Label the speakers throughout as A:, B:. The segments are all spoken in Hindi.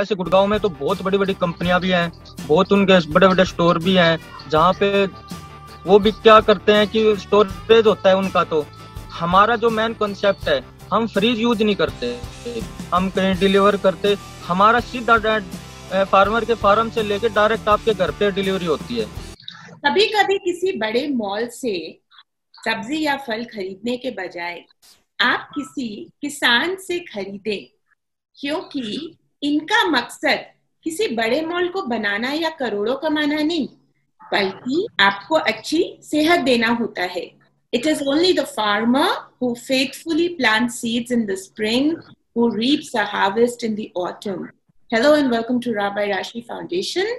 A: जैसे गुड़गांव में तो बहुत बड़ी बड़ी कंपनियां भी हैं, बहुत उनके बड़े बड़े स्टोर भी हैं, जहाँ पे वो भी क्या करते हैं कि स्टोरेज होता है उनका। तो हमारा जो मेन कॉन्सेप्ट है, हम फ्रीज यूज नहीं करते, हम कहीं डिलीवर करते, हमारा सीधा फार्मर के फार्म से लेके डायरेक्ट आपके घर पे डिलीवरी होती है।
B: कभी कभी किसी बड़े मॉल से सब्जी या फल खरीदने के बजाय आप किसी किसान से खरीदें, क्योंकि इनका मकसद किसी बड़े मॉल को बनाना या करोड़ों कमाना नहीं, बल्कि आपको अच्छी सेहत देना होता है। It is only the farmer who faithfully plants seeds in the spring, who reaps the harvest in the autumn. Hello and welcome to Rabbi Rashi Foundation.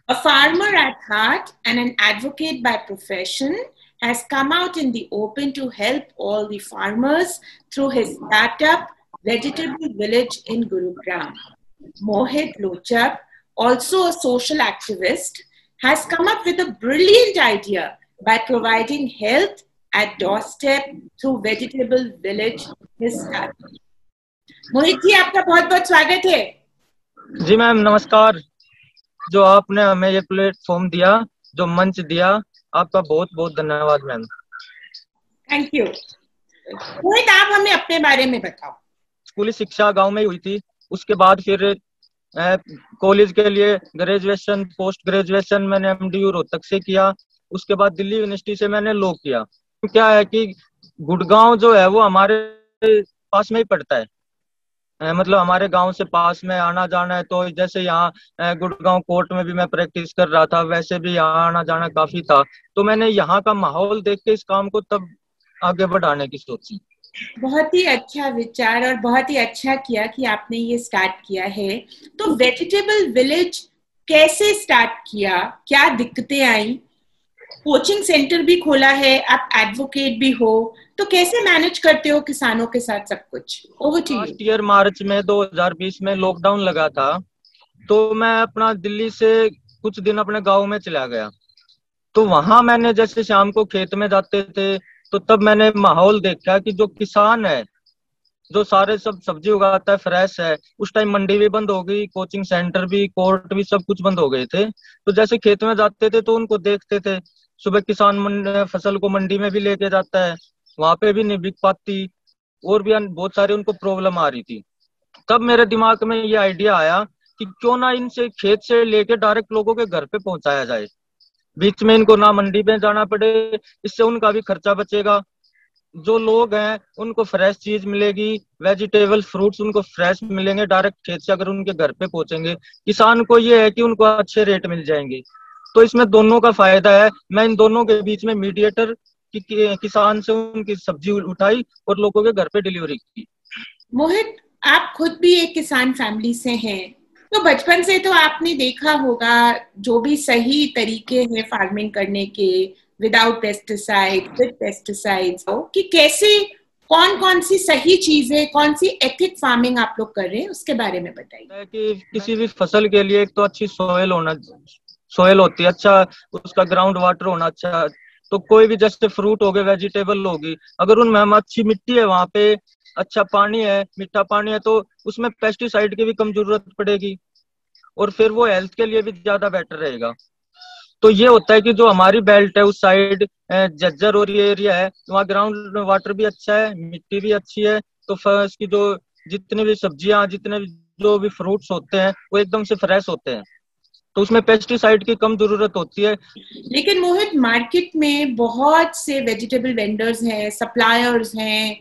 B: A farmer at heart and an advocate by profession has come out in the open to help all the farmers through his startup, Vegetable Village in Gurugram. Mohit Lochab, also a social activist, has come up with a brilliant idea by providing health at doorstep through Vegetable Village, his startup. Mohit ji, आपका बहुत बहुत स्वागत है।
A: जी मैम, नमस्कार। जो आपने हमें ये प्लेटफॉर्म दिया, जो मंच दिया, आपका बहुत बहुत धन्यवाद मैम।
B: Thank you. मोहित, आप हमें अपने बारे में बताओ।
A: स्कूली शिक्षा गांव में ही हुई थी, उसके बाद फिर कॉलेज के लिए ग्रेजुएशन, पोस्ट ग्रेजुएशन मैंने एमडीयू रोहतक से किया। उसके बाद दिल्ली यूनिवर्सिटी से मैंने लॉ किया। क्या है कि गुड़गांव जो है वो हमारे पास में ही पड़ता है, मतलब हमारे गांव से पास में आना जाना है। तो जैसे यहाँ गुड़गांव कोर्ट में भी मैं प्रैक्टिस कर रहा था, वैसे भी यहाँ आना जाना काफी था। तो मैंने यहाँ का माहौल देख के इस काम को तब आगे बढ़ाने की सोची।
B: बहुत ही अच्छा विचार और बहुत ही अच्छा किया कि आपने ये स्टार्ट किया है। तो वेजिटेबल विलेज कैसे स्टार्ट किया, क्या दिक्कतें आई? कोचिंग सेंटर भी खोला है, आप एडवोकेट भी हो, तो कैसे मैनेज करते हो किसानों के साथ सब कुछ? Over to you.
A: Last year March में 2020 में लॉकडाउन लगा था, तो मैं अपना दिल्ली से कुछ दिन अपने गाँव में चला गया। तो वहां मैंने जैसे शाम को खेत में जाते थे, तो तब मैंने माहौल देखा कि जो किसान है, जो सारे सब सब्जी उगाता है, फ्रेश है, उस टाइम मंडी भी बंद हो गई, कोचिंग सेंटर भी, कोर्ट भी, सब कुछ बंद हो गए थे। तो जैसे खेत में जाते थे तो उनको देखते थे, सुबह किसान फसल को मंडी में भी लेके जाता है, वहां पे भी नहीं बिक पाती, और भी बहुत सारी उनको प्रॉब्लम आ रही थी। तब मेरे दिमाग में ये आइडिया आया कि क्यों ना इनसे खेत से लेके डायरेक्ट लोगों के घर पे पहुंचाया जाए, बीच में इनको ना मंडी में जाना पड़े, इससे उनका भी खर्चा बचेगा, जो लोग हैं उनको फ्रेश चीज मिलेगी, वेजिटेबल फ्रूट्स उनको फ्रेश मिलेंगे डायरेक्ट खेत से, अगर उनके घर पे पहुंचेंगे। किसान को ये है कि उनको अच्छे रेट मिल जाएंगे। तो इसमें दोनों का फायदा है। मैं इन दोनों के बीच में मीडिएटर किसान से उनकी सब्जी उठाई और लोगों के घर पे डिलीवरी की।
B: मोहित, आप खुद भी एक किसान फैमिली से हैं, तो बचपन से तो आपने देखा होगा जो भी सही तरीके हैं फार्मिंग करने के, विदाउट पेस्टिसाइड, विद पेस्टिसाइड्स, कि कैसे, कौन कौन सी सही चीजें, कौन सी एथिक फार्मिंग आप लोग कर रहे हैं, उसके बारे में बताइए।
A: कि किसी भी फसल के लिए एक तो अच्छी सोयल होती है, अच्छा उसका ग्राउंड वाटर होना अच्छा। तो कोई भी जैसे फ्रूट हो गए, वेजिटेबल होगी, अगर उनमें हम अच्छी मिट्टी है, वहां पे अच्छा पानी है, मीठा पानी है, तो उसमें पेस्टिसाइड की भी कम जरूरत पड़ेगी, और फिर वो हेल्थ के लिए भी ज्यादा बेटर रहेगा। तो ये होता है कि जो हमारी बेल्ट है उस साइड, जज्जर और ये एरिया है, वहाँ ग्राउंड वाटर भी अच्छा है, मिट्टी भी अच्छी है। तो फर्स्ट की जो जितनी भी सब्जियां, जितने भी जो भी फ्रूट्स होते हैं, वो एकदम से फ्रेश होते हैं, तो उसमें पेस्टिसाइड की कम जरूरत होती है।
B: लेकिन मोहित, मार्केट में बहुत से वेजिटेबल वेंडर्स हैं, सप्लायर्स हैं,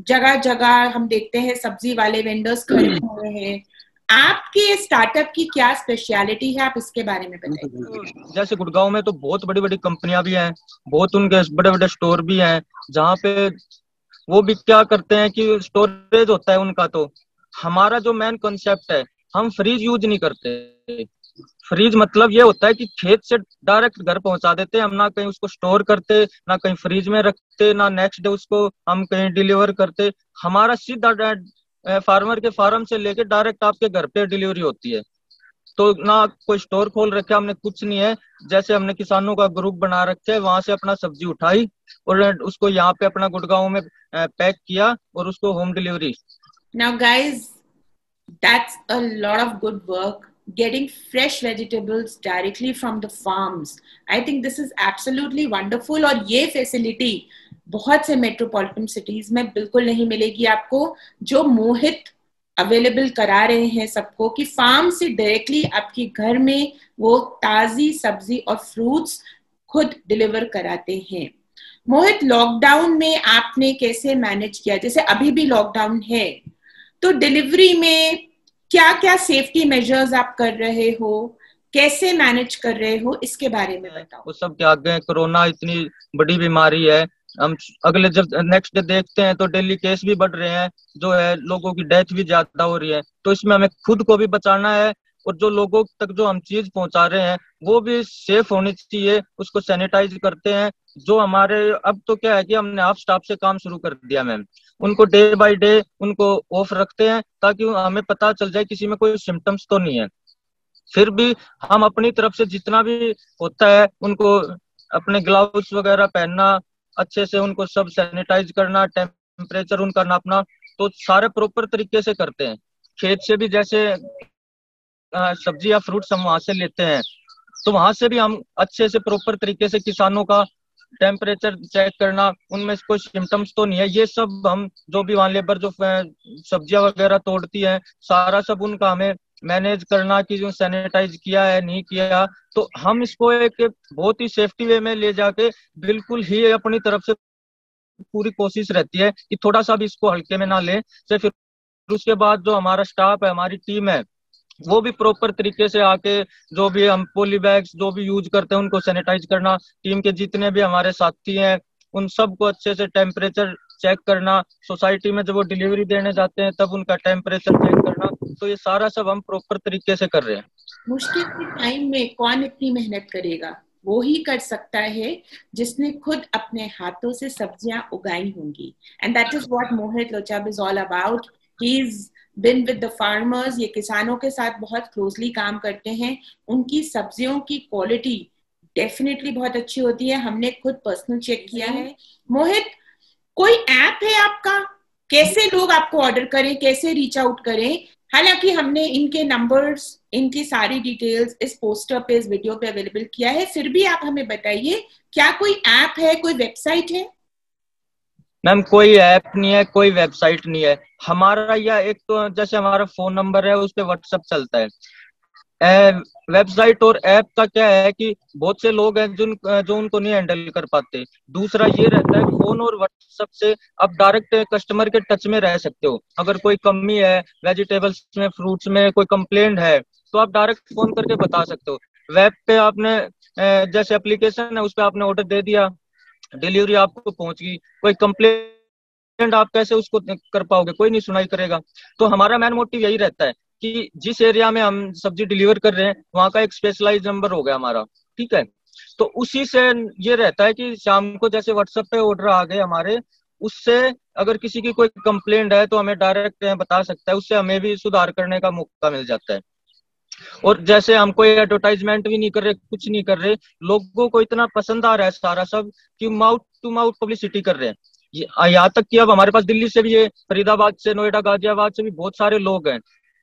B: जगह जगह हम देखते हैं सब्जी वाले वेंडर्स खड़े हुए हैं। आपके स्टार्टअप की क्या स्पेशलिटी है, आप इसके बारे में बताइए।
A: तो जैसे गुड़गांव में तो बहुत बड़ी बड़ी कंपनियां भी हैं, बहुत उनके बड़े बड़े स्टोर भी हैं, जहाँ पे वो भी क्या करते हैं कि स्टोरेज होता है उनका। तो हमारा जो मेन कॉन्सेप्ट है, हम फ्रीज यूज नहीं करते। फ्रीज मतलब ये होता है कि खेत से डायरेक्ट घर पहुंचा देते हैं हम, ना कहीं उसको स्टोर करते, ना कहीं फ्रीज में रखते, ना नेक्स्ट डे उसको हम कहीं डिलीवर करते। हमारा सीधा फार्मर के फार्म से लेके डायरेक्ट आपके घर पे डिलीवरी होती है। तो ना कोई स्टोर खोल रखा हमने, कुछ नहीं है। जैसे हमने किसानों का ग्रुप बना रखे है, वहां से अपना सब्जी उठाई और उसको यहाँ पे अपना गुड़गांव में पैक किया और उसको home delivery.
B: Now guys, That's a lot of good work. Getting fresh vegetables directly from the farms. I think this is absolutely wonderful. और ये फैसिलिटी बहुत से मेट्रोपॉलिटन सिटीज में बिल्कुल नहीं मिलेगी आपको, जो मोहित अवेलेबल करा रहे हैं सबको, कि फार्म से डायरेक्टली आपके घर में वो ताजी सब्जी और फ्रूट्स खुद डिलीवर कराते हैं। मोहित, लॉकडाउन में आपने कैसे मैनेज किया? जैसे अभी भी लॉकडाउन है, तो डिलीवरी में क्या क्या सेफ्टी मेजर्स आप कर रहे हो, कैसे मैनेज कर रहे हो, इसके बारे में बताओ।
A: वो सब के आगे कोरोना इतनी बड़ी बीमारी है, हम अगले जब नेक्स्ट डे देखते हैं तो डेली केस भी बढ़ रहे हैं, जो है लोगों की डेथ भी ज्यादा हो रही है। तो इसमें हमें खुद को भी बचाना है और जो लोगों तक जो हम चीज पहुंचा रहे हैं वो भी सेफ होनी चाहिए, उसको सैनिटाइज करते हैं। जो हमारे अब तो क्या है कि हमने हाफ स्टाफ से काम शुरू कर दिया मैम, उनको डे बाय डे उनको ऑफ रखते हैं ताकि हमें पता चल जाए किसी में कोई सिम्टम्स तो नहीं है। फिर भी हम अपनी तरफ से जितना भी होता है उनको अपने ग्लव्स वगैरह पहनना, अच्छे से उनको सब सैनिटाइज करना, टेम्परेचर उनका नापना, तो सारे प्रॉपर तरीके से करते हैं। खेत से भी जैसे सब्जी या फ्रूट्स हम वहां से लेते हैं तो वहां से भी हम अच्छे से प्रॉपर तरीके से किसानों का टेम्परेचर चेक करना, उनमें कोई सिम्टम्स तो नहीं है, ये सब हम जो भी वहाँ लेबर जो सब्जियां वगैरह तोड़ती हैं सारा सब उनका हमें मैनेज करना कि जो सैनिटाइज किया है नहीं किया। तो हम इसको एक बहुत ही सेफ्टी वे में ले जाके बिल्कुल ही अपनी तरफ से पूरी कोशिश रहती है कि थोड़ा सा भी इसको हल्के में ना ले से। फिर उसके बाद जो हमारा स्टाफ है, हमारी टीम है, वो भी प्रॉपर तरीके से आके जो भी हम पॉली बैग्स जो भी यूज करते हैं उनको सैनिटाइज करना, टीम के जितने भी हमारे साथी हैं उन सबको अच्छे से टेम्परेचर चेक करना, सोसाइटी में जब वो डिलीवरी देने जाते हैं तब उनका टेम्परेचर चेक करना, तो ये सारा सब हम प्रॉपर तरीके से कर रहे हैं।
B: मुश्किल के टाइम में कौन इतनी मेहनत करेगा? वो ही कर सकता है जिसने खुद अपने हाथों से सब्जियां उगाई होंगी। And that is what Mohit Lochab is all about. He is been with the farmers, ये किसानों के साथ बहुत क्लोजली काम करते हैं। उनकी सब्जियों की क्वालिटी डेफिनेटली बहुत अच्छी होती है, हमने खुद पर्सनल चेक किया है। मोहित, कोई ऐप है आपका? कैसे लोग आपको ऑर्डर करें, कैसे रीच आउट करें? हालांकि हमने इनके नंबर्स, इनकी सारी डिटेल्स इस पोस्टर पे, इस वीडियो पे अवेलेबल किया है, फिर भी आप हमें बताइए, क्या कोई ऐप है, कोई वेबसाइट है?
A: मैम कोई ऐप नहीं है, कोई वेबसाइट नहीं है हमारा। या एक तो जैसे हमारा फोन नंबर है उस पर व्हाट्सएप चलता है। वेबसाइट और ऐप का क्या है कि बहुत से लोग हैं जो उनको नहीं हैंडल कर पाते। दूसरा ये रहता है फोन और व्हाट्सएप से आप डायरेक्ट कस्टमर के टच में रह सकते हो। अगर कोई कमी है वेजिटेबल्स में, फ्रूट्स में कोई कंप्लेंट है तो आप डायरेक्ट फोन करके बता सकते हो। वेब पे आपने जैसे एप्लीकेशन है उस पर आपने ऑर्डर दे दिया, डिलीवरी आपको पहुंच गई। कोई कंप्लेंट आप कैसे उसको कर पाओगे, कोई नहीं सुनाई करेगा। तो हमारा मेन मोटिव यही रहता है कि जिस एरिया में हम सब्जी डिलीवर कर रहे हैं वहां का एक स्पेशलाइज नंबर हो गया हमारा, ठीक है। तो उसी से ये रहता है कि शाम को जैसे व्हाट्सएप पे ऑर्डर आ गए हमारे, उससे अगर किसी की कोई कंप्लेंट है तो हमें डायरेक्ट बता सकता है, उससे हमें भी सुधार करने का मौका मिल जाता है। और जैसे हम कोई एडवर्टाइजमेंट भी नहीं कर रहे, कुछ नहीं कर रहे, लोगों को इतना पसंद आ रहा है सारा सब कि माउथ टू माउथ पब्लिसिटी कर रहे हैं। यहाँ तक कि अब हमारे पास दिल्ली से भी है, फरीदाबाद से, नोएडा, गाजियाबाद से भी बहुत सारे लोग हैं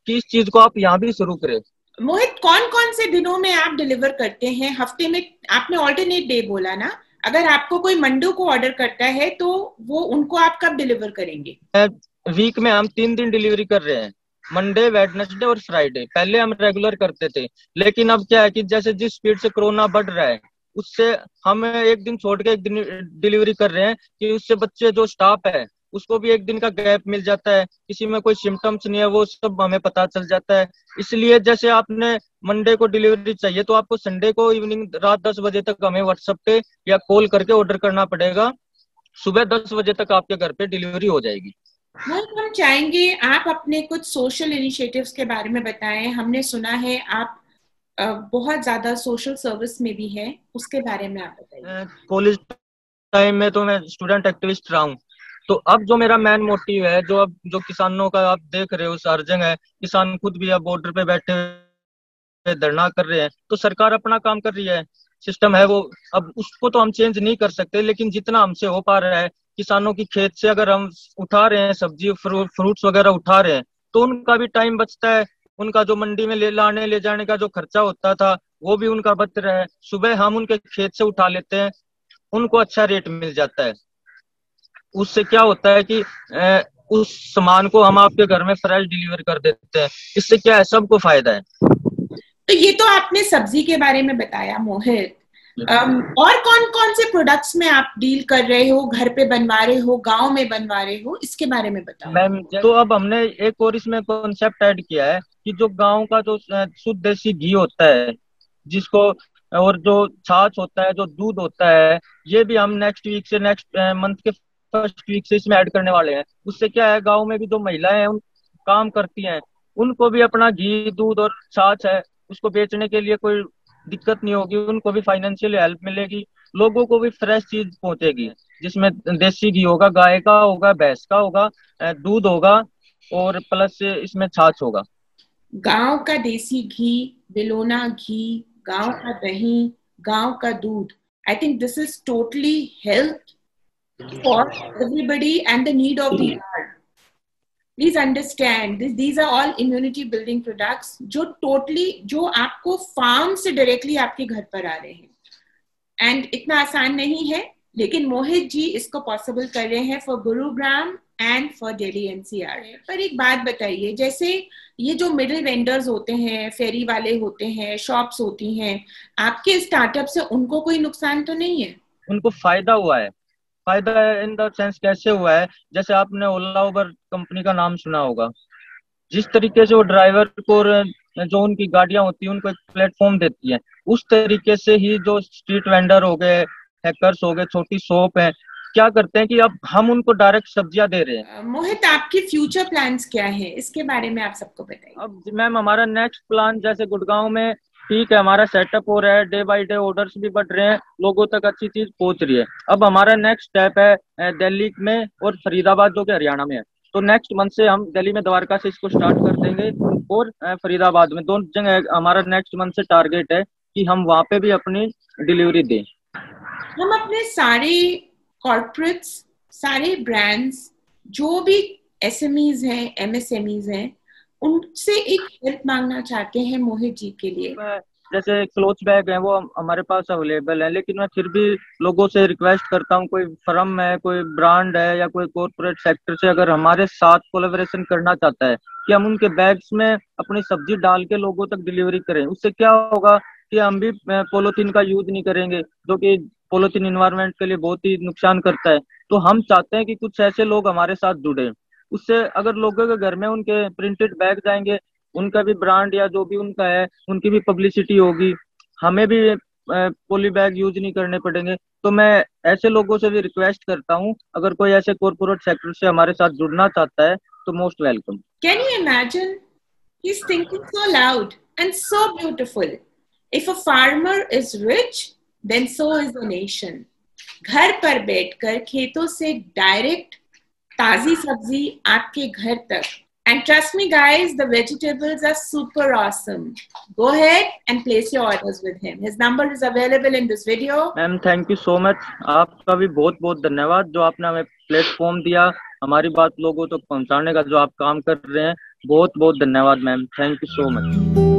A: कि इस चीज को आप यहाँ भी शुरू करें।
B: मोहित, कौन कौन से दिनों में आप डिलीवर करते हैं? हफ्ते में आपने ऑल्टरनेट डे बोला ना, अगर आपको कोई मंडे को ऑर्डर करता है तो वो उनको आप कब डिलीवर करेंगे?
A: वीक में हम 3 दिन डिलीवरी कर रहे हैं, मंडे, वेडनेसडे और फ्राइडे। पहले हम रेगुलर करते थे, लेकिन अब क्या है कि जैसे जिस स्पीड से कोरोना बढ़ रहा है उससे हम एक दिन छोड़ के एक दिन डिलीवरी कर रहे हैं कि उससे बच्चे जो स्टाफ है उसको भी एक दिन का गैप मिल जाता है, किसी में कोई सिम्टम्स नहीं है वो सब हमें पता चल जाता है। इसलिए जैसे आपने मंडे को डिलीवरी चाहिए तो आपको संडे को इवनिंग रात 10 बजे तक हमें व्हाट्सएप पे या कॉल करके ऑर्डर करना पड़ेगा, सुबह 10 बजे तक आपके घर पे डिलीवरी हो जाएगी।
B: मोहित, हम चाहेंगे आप अपने कुछ सोशल इनिशिएटिव्स के बारे में बताएं। हमने सुना है आप बहुत ज्यादा सोशल सर्विस में भी है, उसके बारे में आप बताइए।
A: कॉलेज टाइम में तो मैं स्टूडेंट एक्टिविस्ट रहा हूँ, तो अब जो मेरा मेन मोटिव है, जो अब जो किसानों का आप देख रहे हो हर जगह है, किसान खुद भी अब बॉर्डर पे बैठे हुए धरना कर रहे हैं, तो सरकार अपना काम कर रही है, सिस्टम है वो, अब उसको तो हम चेंज नहीं कर सकते, लेकिन जितना हमसे हो पा रहा है किसानों की खेत से अगर हम उठा रहे हैं सब्जी फ्रूट्स वगैरह उठा रहे हैं तो उनका भी टाइम बचता है, उनका जो मंडी में ले जाने का जो खर्चा होता था वो भी उनका बच रहा है। सुबह हम उनके खेत से उठा लेते हैं, उनको अच्छा रेट मिल जाता है। उससे क्या होता है कि उस सामान को हम आपके घर में फ्रेश डिलीवर कर देते हैं। इससे क्या है, सबको फायदा है।
B: तो ये तो आपने सब्जी के बारे में बताया मोहित। और कौन कौन से प्रोडक्ट्स में आप डील कर रहे हो, घर पे बनवा रहे हो, गांव में बनवा रहे हो, इसके बारे में बताओ।
A: मैम तो अब हमने एक और इसमें कॉन्सेप्ट ऐड किया है कि जो गांव का जो शुद्ध देसी घी होता है, जिसको, और जो छाछ होता है, जो दूध होता है, ये भी हम नेक्स्ट मंथ के फर्स्ट वीक से इसमें ऐड करने वाले हैं। उससे क्या है, गांव में भी जो महिलाएं हैं उन काम करती हैं, उनको भी अपना घी, दूध और छाछ है उसको बेचने के लिए कोई दिक्कत नहीं होगी, उनको भी फाइनेंशियल हेल्प मिलेगी, लोगों को भी फ्रेश चीज पहुंचेगी, जिसमें देसी घी होगा, गाय का होगा, भैंस का होगा, दूध होगा, और प्लस इसमें छाछ होगा।
B: गांव का देसी घी, बिलोना घी, गांव का दही, गांव का दूध, I think this is totally health for everybody and the need of the hour. Please understand this, these are all immunity building products जो totally, जो आपको फार्म से डायरेक्टली आपके घर पर आ रहे हैं। एंड इतना आसान नहीं है, लेकिन मोहित जी इसको पॉसिबल कर रहे हैं for Gurugram and for Delhi NCR. पर एक बात बताइए, जैसे ये जो मिडिल वेंडर्स होते हैं, फेरी वाले होते हैं, शॉप्स होती हैं, आपके स्टार्टअप से उनको कोई नुकसान तो नहीं है?
A: उनको फायदा हुआ है। फायदा इन द सेंस कैसे हुआ है, जैसे आपने ओला उबर कंपनी का नाम सुना होगा। जिस तरीके से वो ड्राइवर को जो उनकी गाड़ियां होती है उनको एक प्लेटफॉर्म देती है, उस तरीके से ही जो स्ट्रीट वेंडर हो गए, हैकर्स हो गए, छोटी शॉप है, क्या करते हैं कि अब हम उनको डायरेक्ट सब्जियां दे रहे हैं।
B: मोहित, आपके फ्यूचर प्लान्स क्या है, इसके बारे में आप सबको बताइए।
A: अब मैम हमारा नेक्स्ट प्लान, जैसे गुड़गांव में ठीक है हमारा सेटअप हो रहा है, डे बाय डे ऑर्डर्स भी बढ़ रहे हैं, लोगों तक अच्छी चीज पहुंच रही है। अब हमारा नेक्स्ट स्टेप है दिल्ली में और फरीदाबाद जो कि हरियाणा में है। तो नेक्स्ट मंथ से हम दिल्ली में द्वारका से इसको स्टार्ट कर देंगे, और फरीदाबाद में, दोनों जगह हमारा नेक्स्ट मंथ से टारगेट है कि हम वहां पे भी अपनी डिलीवरी दें।
B: हम अपने सारे कॉर्पोरेट्स, सारे ब्रांड्स, जो भी एसएमईज हैं, एमएसएमईज हैं, उनसे एक हेल्प मांगना चाहते हैं मोहित जी के लिए।
A: जैसे क्लोथ बैग है वो हमारे पास अवेलेबल है, लेकिन मैं फिर भी लोगों से रिक्वेस्ट करता हूँ, कोई फर्म है, कोई ब्रांड है, या कोई कॉर्पोरेट सेक्टर से अगर हमारे साथ कोलैबोरेशन करना चाहता है कि हम उनके बैग्स में अपनी सब्जी डाल के लोगों तक डिलीवरी करें, उससे क्या होगा कि हम भी पॉलीथीन का यूज नहीं करेंगे, जो कि पॉलीथीन इन्वायरमेंट के लिए बहुत ही नुकसान करता है। तो हम चाहते हैं कि कुछ ऐसे लोग हमारे साथ जुड़े, उससे अगर लोगों के घर में उनके प्रिंटेड बैग जाएंगे, उनका भी ब्रांड या जो भी उनका है उनकी भी पब्लिसिटी होगी, हमें भी पॉली बैग यूज नहीं करने पड़ेंगे। तो मैं ऐसे लोगों से भी रिक्वेस्ट करता हूँ, अगर कोई ऐसे कॉर्पोरेट सेक्टर से हमारे साथ जुड़ना चाहता है तो most welcome.
B: Can you imagine, he is thinking so loud and so beautiful. If a farmer is rich then so is the nation. घर पर बैठकर खेतों से डायरेक्ट ताजी सब्जी आपके घर तक। And trust me guys, the vegetables are super awesome. Go ahead and place your orders with him. His number is available in this video.
A: Ma'am thank you so much, आपका भी बहुत बहुत धन्यवाद जो आपने हमें प्लेटफॉर्म दिया, हमारी बात लोगों तक पहुंचाने का जो आप काम कर रहे हैं, बहुत बहुत धन्यवाद ma'am, thank you so much.